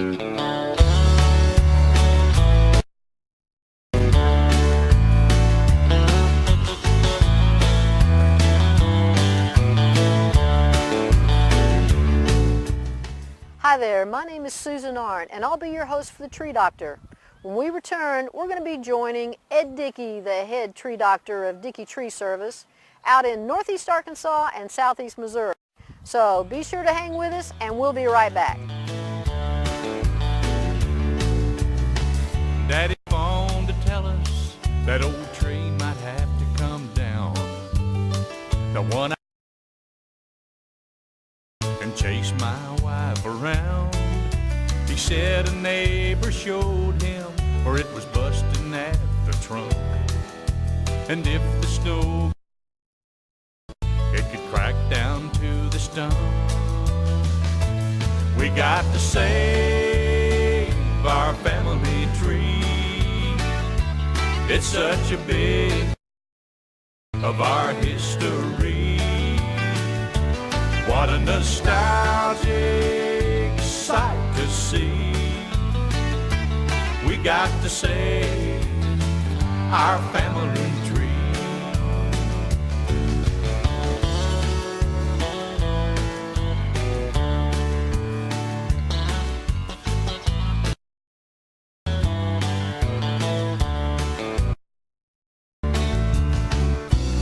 Hi there, my name is Susan Arndt, and I'll be your host for the Tree Doctor. When we return, we're going to be joining Ed Dickey, the head tree doctor of Dickey Tree Service, out in northeast Arkansas and southeast Missouri. So be sure to hang with us, and we'll be right back. Daddy phoned to tell us that old tree might have to come down. The one and chase my wife around. He said a neighbor showed him where it was busting at the trunk. And if the snow, it could crack down to the stump. We got to save our family tree. It's such a big of our history. What a nostalgic sight to see. We got to save our family tree.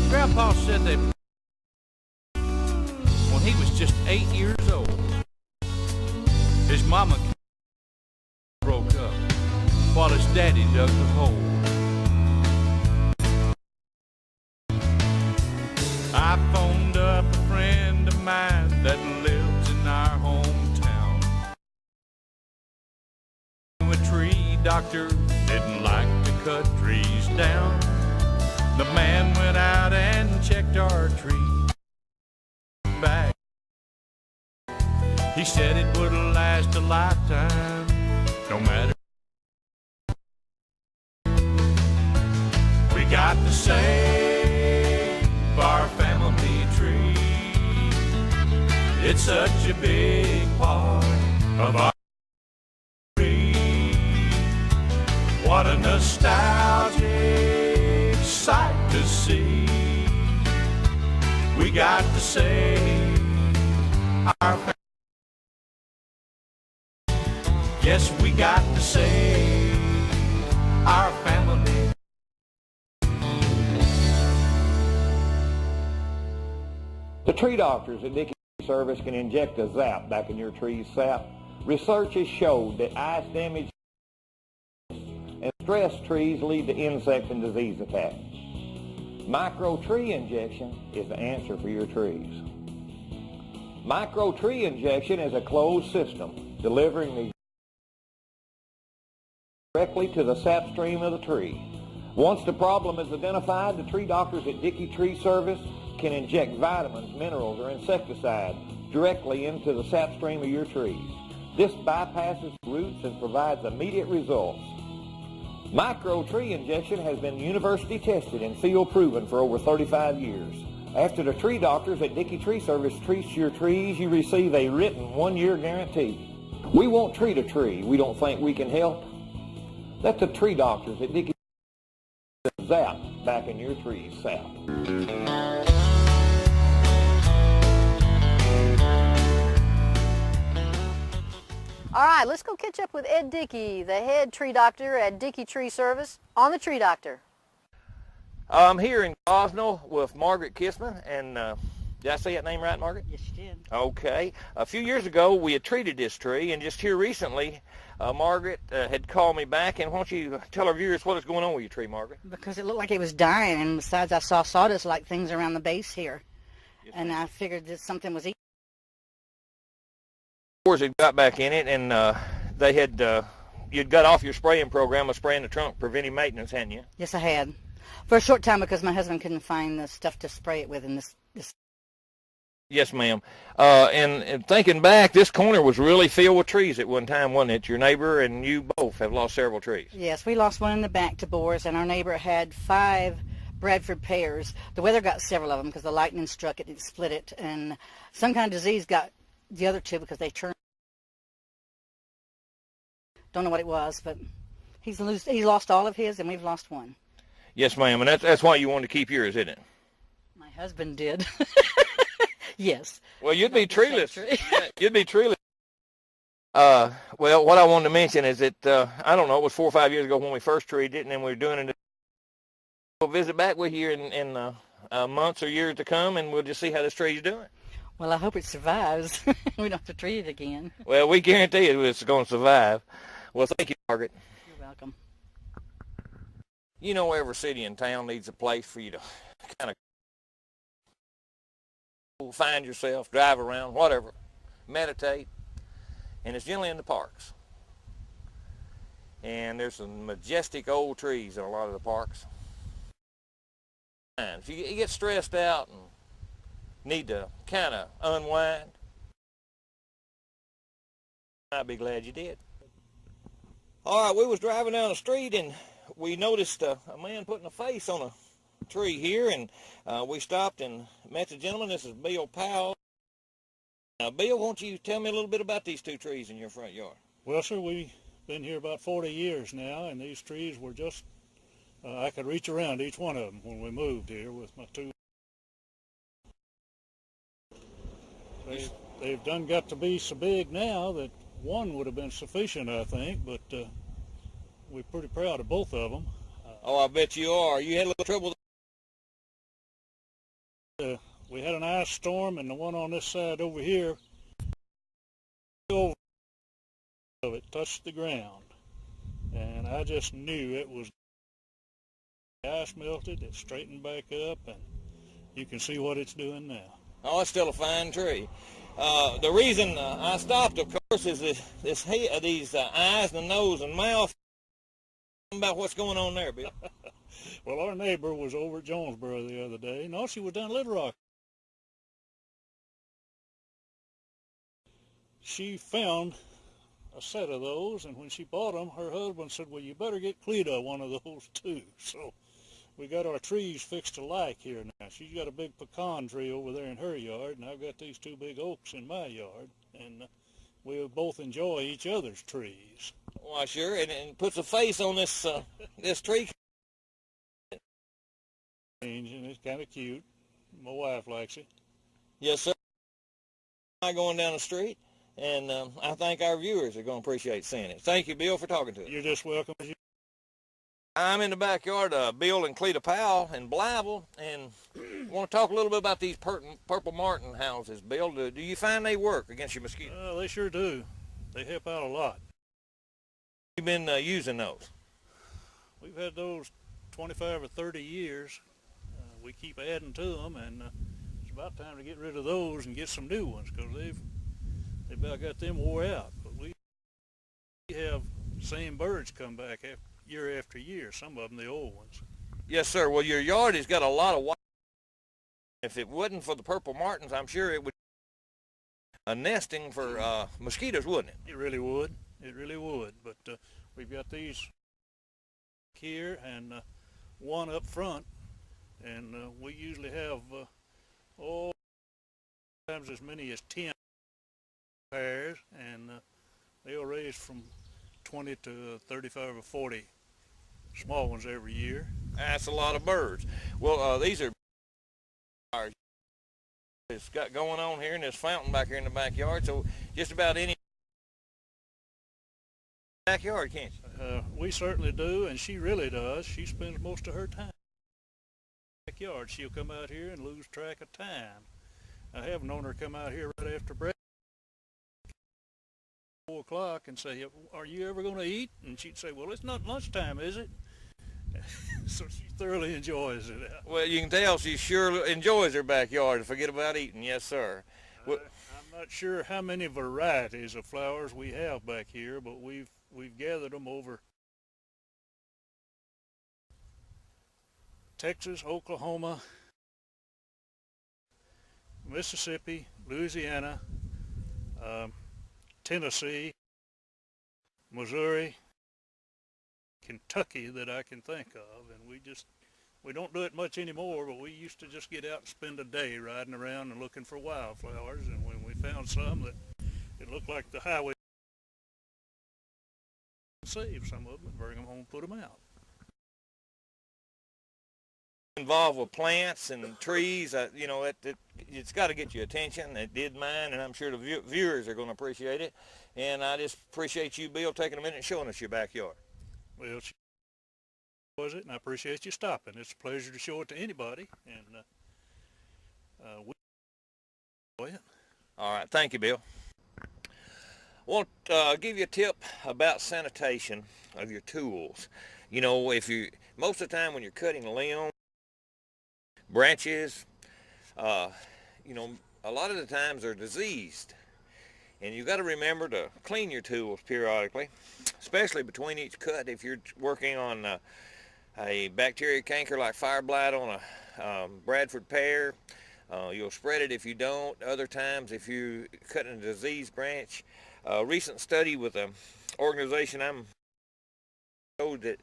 Grandpa said that when he was just 8 years old, his mama broke up while his daddy dug the hole. I phoned up a friend of mine that lives in our hometown. A tree doctor didn't like to cut trees down. The man went out and checked our tree back. He said it would last a lifetime, no matter. We got to save our family tree. It's such a big part of our tree. What a nostalgic sight to see. We got to save our family. Yes, we got to save our family. The tree doctors at Dickey Tree Service can inject a zap back in your tree's sap. Research has showed that ice damage and stressed trees lead to insect and disease attacks. Micro tree injection is the answer for your trees. Micro tree injection is a closed system delivering the directly to the sap stream of the tree. Once the problem is identified, the tree doctors at Dickey Tree Service can inject vitamins, minerals, or insecticides directly into the sap stream of your trees. This bypasses roots and provides immediate results. Micro tree injection has been university tested and field proven for over 35 years. After the tree doctors at Dickey Tree Service treat your trees, you receive a written 1-year guarantee. We won't treat a tree we don't think we can help. Let the tree doctors at Dickey zap back in your tree's sap. All right, let's go catch up with Ed Dickey, the head tree doctor at Dickey Tree Service, on the Tree Doctor. I'm here in Gosnell with Margaret Kissman, and did I say that name right, Margaret? Yes, you did. Okay. A few years ago, we had treated this tree, and just here recently, Margaret had called me back, and why don't you tell our viewers what is going on with your tree, Margaret? Because it looked like it was dying, and besides, I saw sawdust-like things around the base here, Yes, and I figured that something was eating. Spores had got back in it, and they had, you'd got off your spraying program of spraying the trunk, preventive maintenance, hadn't you? Yes, I had. For a short time, because my husband couldn't find the stuff to spray it with in this. Yes, ma'am. And thinking back, this corner was really filled with trees at one time, wasn't it? Your neighbor and you both have lost several trees. Yes, we lost one in the back to boars, and our neighbor had 5 Bradford pears. The weather got several of them because the lightning struck it and split it, and some kind of disease got the other 2 because they turned Don't know what it was, but he lost all of his, and we've lost one. Yes, ma'am, and that's why you wanted to keep yours, isn't it? My husband did. Yes. Well, you'd be Not the same treeless. tree. You'd be treeless. Well, what I wanted to mention is that, I don't know, it was 4 or 5 years ago when we first treed it, and then we were doing it. We'll visit back with you in months or years to come, and we'll just see how this tree's doing. Well, I hope it survives. We don't have to treat it again. Well, we guarantee you it's going to survive. Well, thank you, Margaret. You're welcome. You know, every city and town needs a place for you to kind of find yourself, drive around, whatever, meditate, and it's generally in the parks. And there's some majestic old trees in a lot of the parks. And if you get stressed out and need to kind of unwind, I'd be glad you did. All right, we was driving down the street and we noticed a man putting a face on a tree here, and we stopped and met the gentleman. This is Bill Powell. Bill, won't you tell me a little bit about these two trees in your front yard? Well, sir, we've been here about 40 years now, and these trees were just, I could reach around each one of them when we moved here with my two. They've done got to be so big now that one would have been sufficient, I think, but we're pretty proud of both of them. Oh, I bet you are. You had a little trouble. We had an ice storm, and the one on this side over here, over of it touched the ground, and I just knew it was. The ice melted, it straightened back up, and you can see what it's doing now. Oh, it's still a fine tree. The reason I stopped, of course, is these eyes and the nose and mouth. About what's going on there, Bill? Well, our neighbor was over at Jonesboro the other day. No, she was down Little Rock. She found a set of those, and when she bought them, her husband said, well, you better get Cleta one of those too. So we got our trees fixed alike here now. She's got a big pecan tree over there in her yard, and I've got these two big oaks in my yard, and we both enjoy each other's trees. Why, sure, and puts a face on this this tree. And it's kind of cute. My wife likes it. Yes, sir. I'm going down the street, and I think our viewers are going to appreciate seeing it. Thank you, Bill, for talking to us. You're just welcome. I'm in the backyard of Bill and Cleta Powell in Blytheville, and want to talk a little bit about these purple martin houses. Bill, do you find they work against your mosquitoes? They sure do. They help out a lot. You've been using those? We've had those 25 or 30 years. We keep adding to them, and it's about time to get rid of those and get some new ones, because they've about got them wore out. But we have the same birds come back year after year, some of them the old ones. Yes, sir. Well, your yard has got a lot of white. If it wasn't for the purple martins, I'm sure it would be a nesting for mosquitoes, wouldn't it? It really would. It really would. But we've got these here and one up front, and we usually have sometimes as many as 10 pairs, and they'll raise from 20 to 35 or 40 small ones every year. That's a lot of birds. Well, these are it's got going on here in this fountain back here in the backyard, so just about any backyard, can't you? We certainly do, and she really does. She spends most of her time in the backyard. She'll come out here and lose track of time. I have known her come out here right after breakfast, 4 o'clock, and say, are you ever going to eat? And she'd say, well, it's not lunchtime, is it? So she thoroughly enjoys it. Well, you can tell she sure enjoys her backyard. Forget about eating. Yes, sir. Well, I'm not sure how many varieties of flowers we have back here, but we've gathered them over Texas, Oklahoma, Mississippi, Louisiana, Tennessee, Missouri, Kentucky that I can think of, and we don't do it much anymore, but we used to just get out and spend a day riding around and looking for wildflowers, and when we found some that it looked like the highway save some of them and bring them home and put them out. Involved with plants and trees, you know, it's got to get your attention. It did mine, and I'm sure the viewers are going to appreciate it. And I just appreciate you, Bill, taking a minute and showing us your backyard. Well, was it, and I appreciate you stopping. It's a pleasure to show it to anybody, and we enjoy it. All right, thank you, Bill. I want to give you a tip about sanitation of your tools. You know, most of the time when you're cutting limbs, branches, you know, a lot of the times they're diseased. And you've got to remember to clean your tools periodically, especially between each cut. If you're working on a bacteria canker like fire blight on a Bradford pear, you'll spread it if you don't. Other times, if you're cutting a diseased branch, a recent study with an organization showed that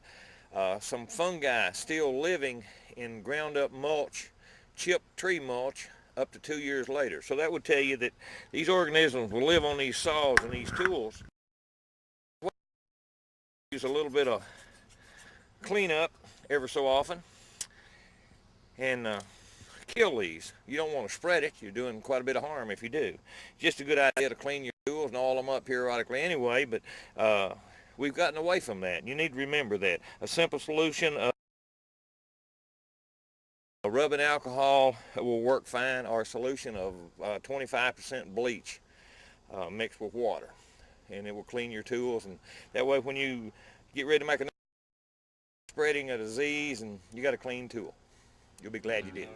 some fungi still living in ground up mulch, chipped tree mulch, up to 2 years later. So that would tell you that these organisms will live on these saws and these tools. Use a little bit of cleanup every so often and kill these. You don't want to spread it. You're doing quite a bit of harm if you do. Just a good idea to clean your tools and all them up periodically anyway, but we've gotten away from that. You need to remember that. A simple solution of rubbing alcohol will work fine, or a solution of 25% bleach mixed with water, and it will clean your tools. And that way, when you get ready to make a spreading a disease and you got a clean tool, you'll be glad you did.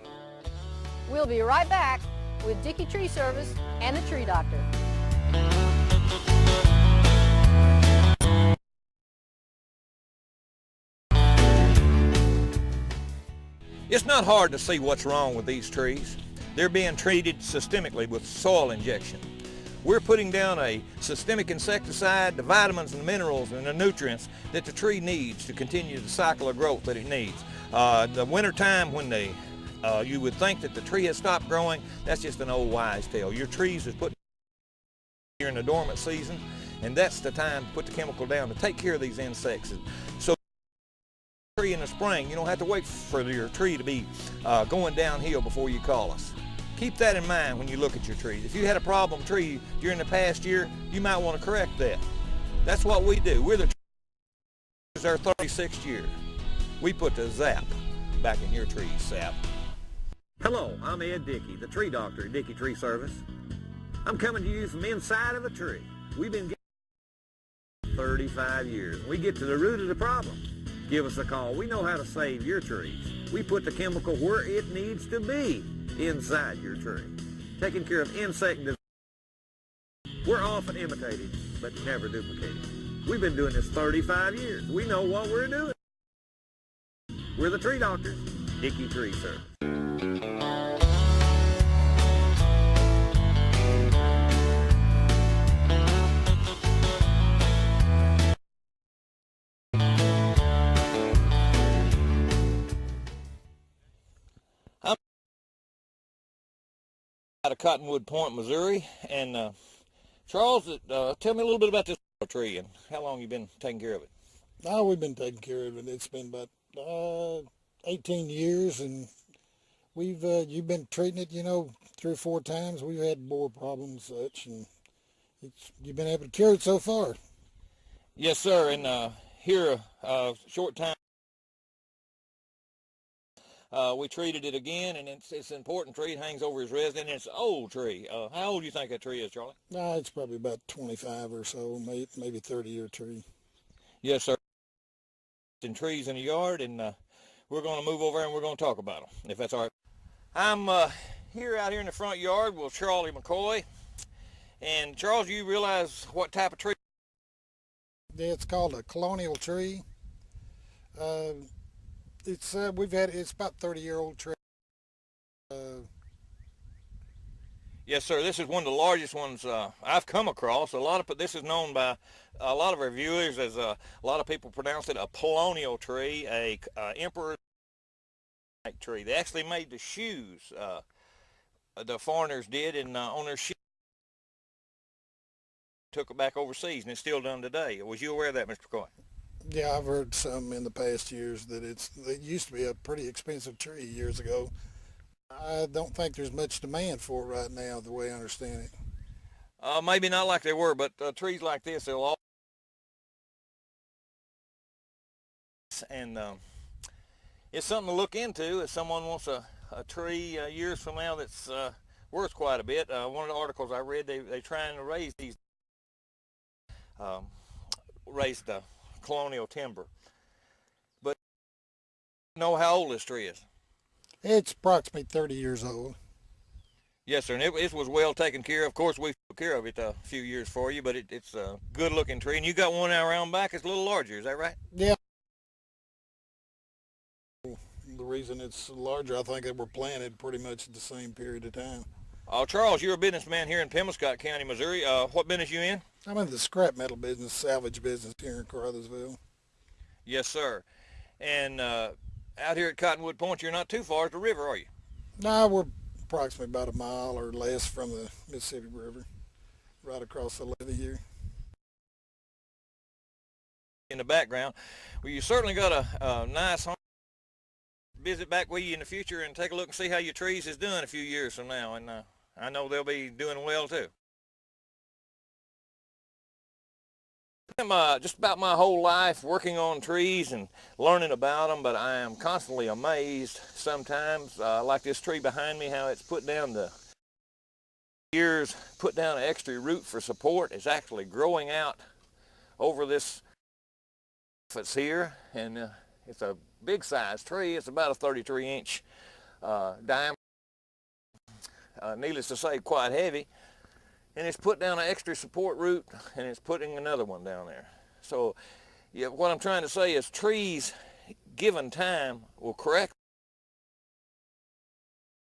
We'll be right back with Dickey Tree Service and the Tree Doctor. It's not hard to see what's wrong with these trees. They're being treated systemically with soil injection. We're putting down a systemic insecticide, the vitamins and the minerals and the nutrients that the tree needs to continue the cycle of growth that it needs. The winter time when you would think that the tree has stopped growing, that's just an old wives' tale. Your trees is put here in the dormant season, and that's the time to put the chemical down to take care of these insects. So in the spring, you don't have to wait for your tree to be going downhill before you call us. Keep that in mind when you look at your trees. If you had a problem tree during the past year, you might want to correct that. That's what we do. We're the trees. Our 36th year. We put the zap back in your trees, sap. Hello, I'm Ed Dickey, the tree doctor at Dickey Tree Service. I'm coming to you from inside of a tree. We've been getting 35 years. We get to the root of the problem. Give us a call. We know how to save your trees. We put the chemical where it needs to be, inside your tree. Taking care of insect disease. We're often imitated, but never duplicated. We've been doing this 35 years. We know what we're doing. We're the tree doctors, Dickey Tree Service. Out of Cottonwood Point, Missouri, and Charles, tell me a little bit about this tree and how long you've been taking care of it. Oh, we've been taking care of it. It's been about 18 years, and you've been treating it, 3 or 4 times. We've had borer problems and such, and you've been able to cure it so far. Yes, sir, and here a short time we treated it again, and it's an important tree. It hangs over his residence, and it's an old tree. How old do you think that tree is, Charlie? It's probably about 25 or so, maybe 30-year tree. Yes, sir. And trees in the yard, and we're going to move over and we're going to talk about them, if that's all right. I'm here out here in the front yard with Charlie McCoy. And Charles, you realize what type of tree? Yeah, it's called a colonial tree. It's about 30-year-old tree. Yes, sir. This is one of the largest ones I've come across. This is known by a lot of our viewers as a lot of people pronounce it a polonial tree, a emperor tree. They actually made the shoes. The foreigners did, and on their shoes. took it back overseas, and it's still done today. Was you aware of that, Mr. McCoy? Yeah, I've heard some in the past years that it used to be a pretty expensive tree years ago. I don't think there's much demand for it right now, the way I understand it. Maybe not like they were, but trees like this, they'll all. And it's something to look into if someone wants a tree years from now that's worth quite a bit. One of the articles I read, they're trying to raise these, raise the colonial timber. But you know how old this tree is? It's approximately 30 years old. Yes, sir, and it was well taken care of. Of course, we took care of it a few years for you, but it's a good-looking tree. And you got one out around back, it's a little larger, is that right? Yeah. The reason it's larger, I think they were planted pretty much at the same period of time. Charles, you're a businessman here in Pembroke County, Missouri. What business you in? I'm in the scrap metal business, salvage business here in Caruthersville. Yes, sir. And out here at Cottonwood Point, you're not too far at the river, are you? No, we're approximately about a mile or less from the Mississippi River, right across the levee here. In the background, well, you certainly got a nice home. Visit back with you in the future and take a look and see how your trees is doing a few years from now, and I know they'll be doing well too. I'm just about my whole life working on trees and learning about them, but I am constantly amazed sometimes, like this tree behind me, how it's put down the years, put down an extra root for support. It's actually growing out over this that's here, and it's a big size tree. It's about a 33-inch diameter. Needless to say, quite heavy. And it's put down an extra support root, and it's putting another one down there. So yeah, what I'm trying to say is trees, given time, will correct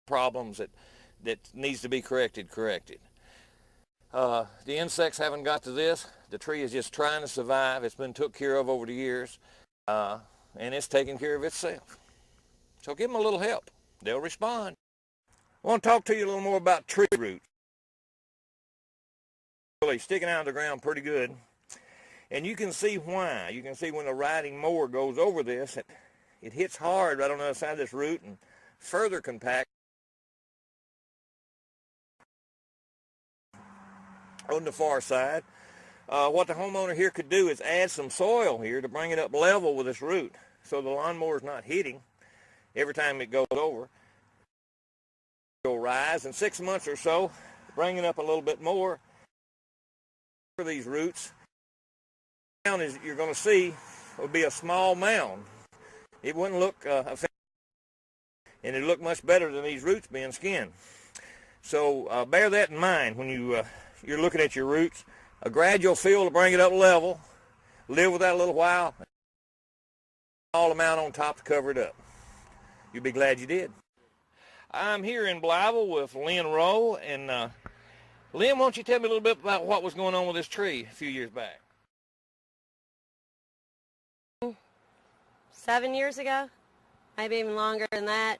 problems that needs to be corrected. The insects haven't got to this. The tree is just trying to survive. It's been took care of over the years, and it's taking care of itself. So give them a little help. They'll respond. I want to talk to you a little more about tree roots. Really sticking out of the ground pretty good. And you can see why. You can see when the riding mower goes over this, it hits hard right on the other side of this root and further compact on the far side. What the homeowner here could do is add some soil here to bring it up level with this root so the lawnmower is not hitting every time it goes over. It'll rise in 6 months or so, bring it up a little bit more. For these roots, the mound is you're going to see will be a small mound. It wouldn't look and it look much better than these roots being skinned. So bear that in mind when you're looking at your roots. A gradual fill to bring it up level. Live with that a little while. All amount on top to cover it up. You'll be glad you did. I'm here in Blyville with Lynn Rowe, and Lynn, why don't you tell me a little bit about what was going on with this tree a few years back? 7 years ago, maybe even longer than that,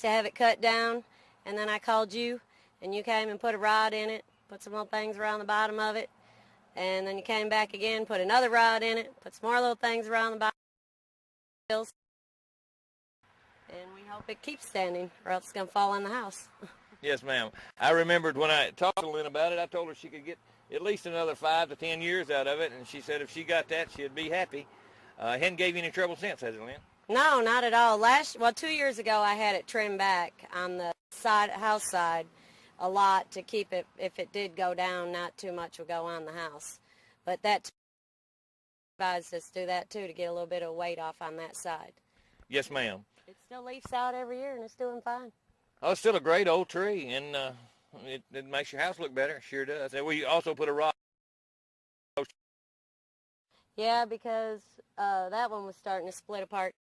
to have it cut down, and then I called you, and you came and put a rod in it, put some little things around the bottom of it, and then you came back again, put another rod in it, put some more little things around the bottom, and we hope it keeps standing, or else it's going to fall in the house. Yes, ma'am. I remembered when I talked to Lynn about it, I told her she could get at least another 5 to 10 years out of it, and she said if she got that, she'd be happy. Hadn't gave you any trouble since, has it, Lynn? No, not at all. 2 years ago, I had it trimmed back on the house side a lot to keep it, if it did go down, not too much would go on the house. But that advised us to do that, too, to get a little bit of weight off on that side. Yes, ma'am. It still leaves out every year, and it's doing fine. Oh, it's still a great old tree, and it makes your house look better. It sure does. And we also put a rod. Yeah, because that one was starting to split apart.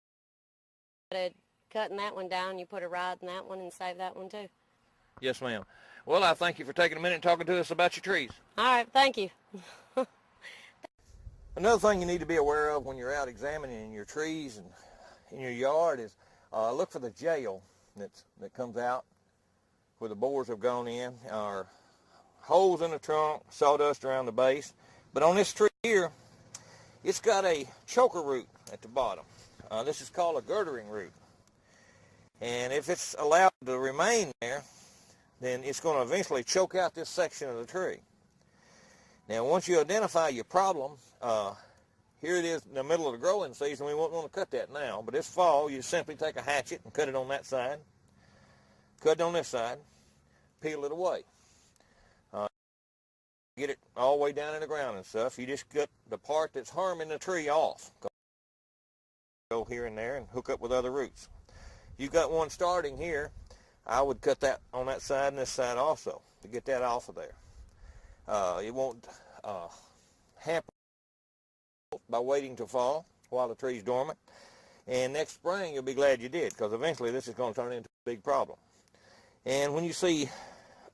Cutting that one down, you put a rod in that one and save that one too. Yes, ma'am. Well, I thank you for taking a minute and talking to us about your trees. All right, thank you. Another thing you need to be aware of when you're out examining your trees and in your yard is look for the jail that comes out where the borers have gone in, or holes in the trunk, sawdust around the base. But on this tree here, it's got a choker root at the bottom. This is called a girdering root. And if it's allowed to remain there, then it's going to eventually choke out this section of the tree. Now, once you identify your problem, here it is in the middle of the growing season. We won't want to cut that now, but this fall, you simply take a hatchet and cut it on that side, cut it on this side, peel it away. Get it all the way down in the ground and stuff. You just cut the part that's harming the tree off. Go here and there and hook up with other roots. You got one starting here, I would cut that on that side and this side also to get that off of there. It won't hamper by waiting to fall while the tree's dormant. And next spring, you'll be glad you did, because eventually this is going to turn into a big problem. And when you see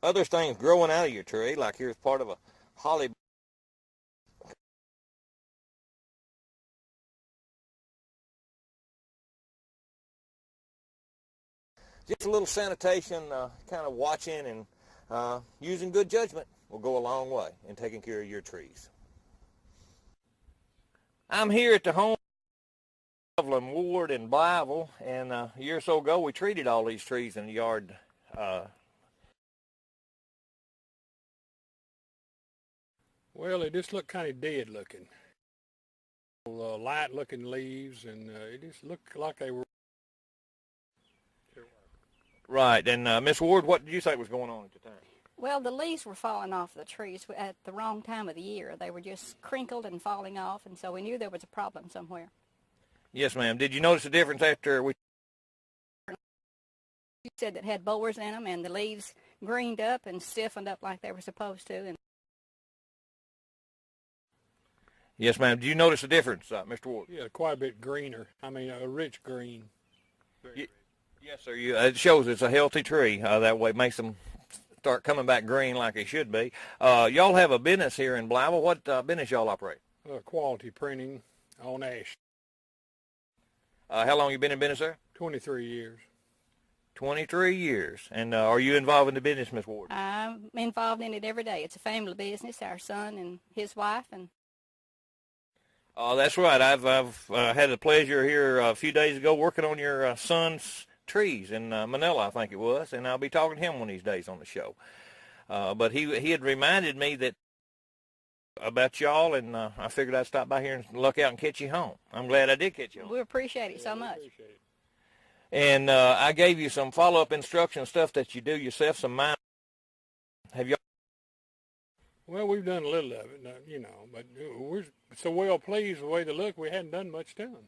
other things growing out of your tree, like here's part of a holly, just a little sanitation, kind of watching and using good judgment will go a long way in taking care of your trees. I'm here at the home of Loveland Ward in Blytheville, and a year or so ago we treated all these trees in the yard. Well, they just look kind of dead looking. Light looking leaves, and it just looked like they were. Right, and Miss Ward, what did you think was going on at the time? Well, the leaves were falling off the trees at the wrong time of the year. They were just crinkled and falling off, and so we knew there was a problem somewhere. Yes, ma'am. Did you notice a difference after we... You said that had borers in them, and the leaves greened up and stiffened up like they were supposed to. And Yes, ma'am. Did you notice a difference, Mr. Ward? Yeah, quite a bit greener. I mean, a rich green. Yes, sir. It shows it's a healthy tree. That way it makes them start coming back green like they should be. Y'all have a business here in Blytheville. What business y'all operate? Quality printing on ash. How long you been in business, sir? 23 years. 23 years. And are you involved in the business, Miss Ward? I'm involved in it every day. It's a family business, our son and his wife. And that's right. I've had the pleasure here a few days ago working on your son's trees in Manila, I think it was, and I'll be talking to him one of these days on the show. But he had reminded me that about y'all, and I figured I'd stop by here and luck out and catch you home. I'm glad I did catch you home. we appreciate it so much. Appreciate it. And I gave you some follow-up instruction stuff that you do yourself, some minor. Have y'all? Well, we've done a little of it, you know, but we're so well pleased with the way they look, we hadn't done much to them.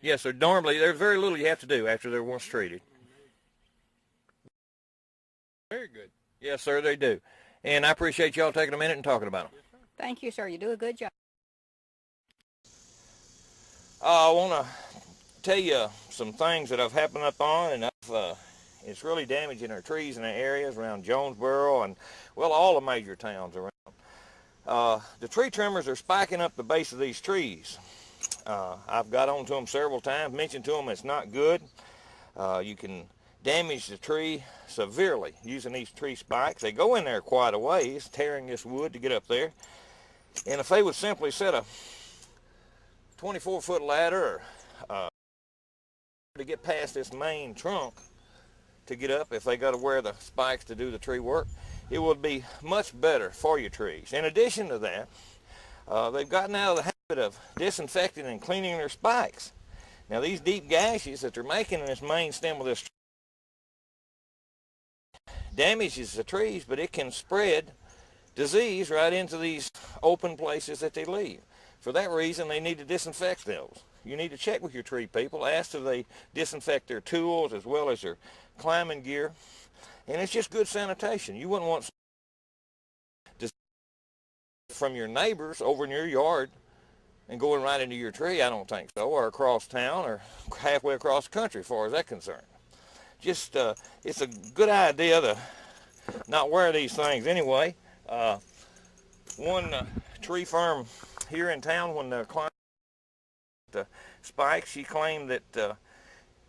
Yes, sir. Normally, there's very little you have to do after they're once treated. Very good. Yes, sir, they do. And I appreciate y'all taking a minute and talking about them. Thank you, sir. You do a good job. I want to tell you some things that have happened up on, and it's really damaging our trees in the areas around Jonesboro and, well, all the major towns around. The tree trimmers are spiking up the base of these trees. I've got on to them several times, mentioned to them it's not good. You can damage the tree severely using these tree spikes. They go in there quite a ways, tearing this wood to get up there. And if they would simply set a 24-foot ladder to get past this main trunk to get up, if they got to wear the spikes to do the tree work, it would be much better for your trees. In addition to that, they've gotten out of the habit of disinfecting and cleaning their spikes. Now these deep gashes that they're making in this main stem of this tree damages the trees, but it can spread disease right into these open places that they leave. For that reason, they need to disinfect those. You need to check with your tree people, ask if they disinfect their tools as well as their climbing gear. And it's just good sanitation. You wouldn't want from your neighbors over in your yard and going right into your tree, I don't think so, or across town or halfway across the country as far as that's concerned. Just, it's a good idea to not wear these things anyway. One tree firm here in town, when the client the spikes, she claimed that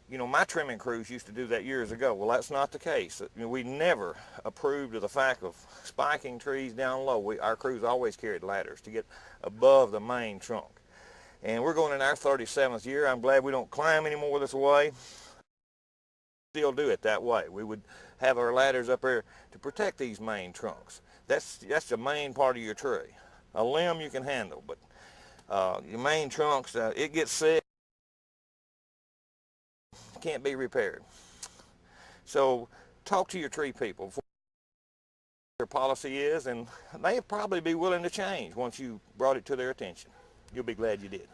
you know, my trimming crews used to do that years ago. Well, that's not the case. You know, we never approved of the fact of spiking trees down low. Our crews always carried ladders to get above the main trunk. And we're going in our 37th year. I'm glad we don't climb anymore this way. Still do it that way. We would have our ladders up there to protect these main trunks. That's the main part of your tree. A limb you can handle, but your main trunks, it gets sick, can't be repaired. So talk to your tree people what their policy is, and they'll probably be willing to change once you brought it to their attention. You'll be glad you did.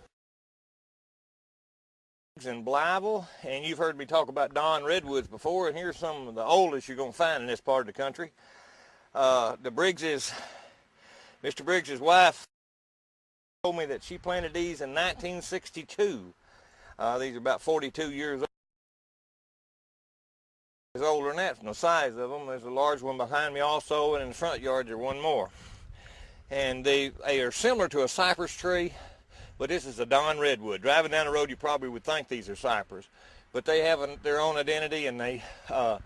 In Blytheville, and you've heard me talk about Don redwoods before, and here's some of the oldest you're going to find in this part of the country. Mr. Briggs's wife told me that she planted these in 1962. These are about 42 years old. It's older than that from the size of them. There's a large one behind me also, and in the front yard there's one more. And they are similar to a cypress tree, but this is a Don redwood. Driving down the road, you probably would think these are cypress, but they have their own identity, and they're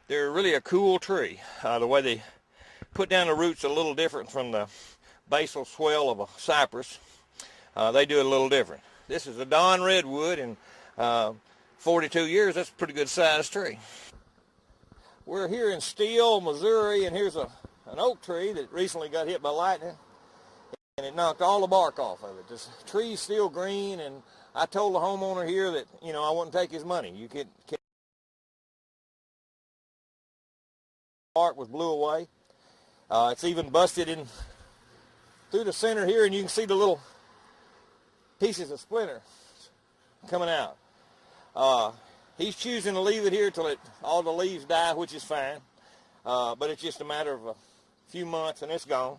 really a cool tree. The way they put down the roots a little different from the basal swell of a cypress. They do it a little different. This is a Don redwood, and 42 years, that's a pretty good sized tree. We're here in Steele, Missouri, and here's an oak tree that recently got hit by lightning, and it knocked all the bark off of it. This tree's still green, and I told the homeowner here that, you know, I wouldn't take his money. You could bark was blew away. It's even busted in through the center here, and you can see the little pieces of splinter coming out. He's choosing to leave it here till all the leaves die, which is fine. But it's just a matter of a few months, and it's gone.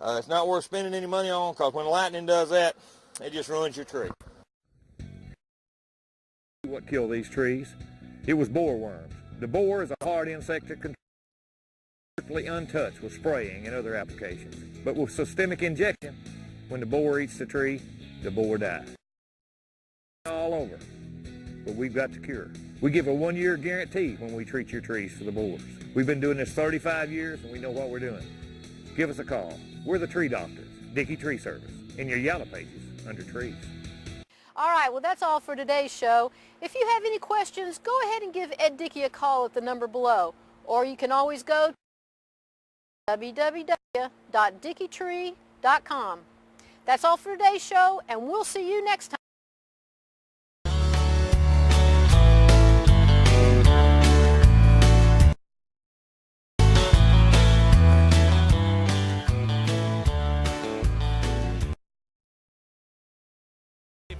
It's not worth spending any money on, because when lightning does that, it just ruins your tree. What killed these trees? It was boreworms. The borer is a hard insect that can virtually untouched with spraying and other applications. But with systemic injection, when the borer eats the tree, the borer dies. All over. But we've got the cure. We give a 1-year guarantee when we treat your trees for the borers. We've been doing this 35 years, and we know what we're doing. Give us a call. We're the Tree Doctors, Dickey Tree Service, in your yellow pages under trees. All right, well, that's all for today's show. If you have any questions, go ahead and give Ed Dickey a call at the number below. Or you can always go to www.dickeytree.com. That's all for today's show, and we'll see you next time.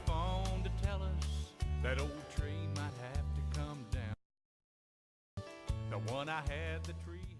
Phone to tell us that old tree might have to come down. The one I had the tree